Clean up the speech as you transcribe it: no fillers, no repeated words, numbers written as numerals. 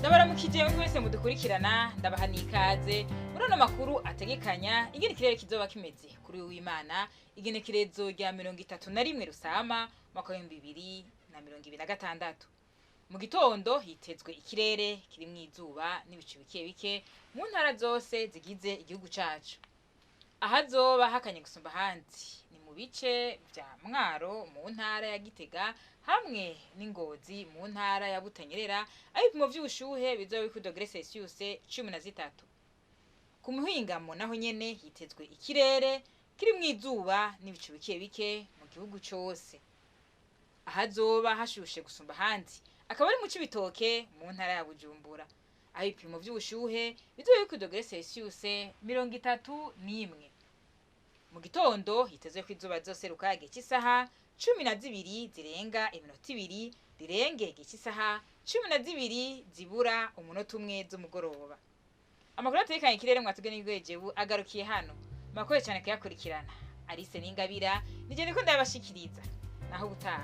Ndabaramukije mwese mudukurikirana ndabaha ikaze muri no makuru ategekanya Igenekerezo Kizoba Kimeze kuri w'Imana Igenekerezo rya 31 Rusama 2026. Mu gitondo hitezwe ikirere kiri mwizuba n'ibicu bike bike mu ntara zose zigize igihugu cacu. Ahazoba hakanye gusumba hanzi ni mu bice vya Mwaro mu ntara ya Gitega hamwe n'Ingozi mu ntara ya Butanyerera ibipimo vy'ubushuhe bizoba ku dogere Celsius 13. Ku muhingamo naho nyene hitezwe ikirere kiri mwizuba n'ibicu bike bike mu gihugu cose. Ahazoba hashushe gusumba hanzi akaba ari mu Cibitoke mu ntara ya Bujumbura ibipimo vy'ubushuhe bizoba ku dogere Celsius 31. Mu gitondo hitezwe ko izuba zoseruka igihe cy'isaha 12 zirenga iminota 2 rirenge igihe cy'isaha 12 zibura umunota umwe z'umugoroba. Amakuru atekanye ikirere mwatugene Wejo agarukiye hano. Makoye cyane kuyakurikirana. Alice Ningabira nije niko ndabashikiriza. Naho gutaha.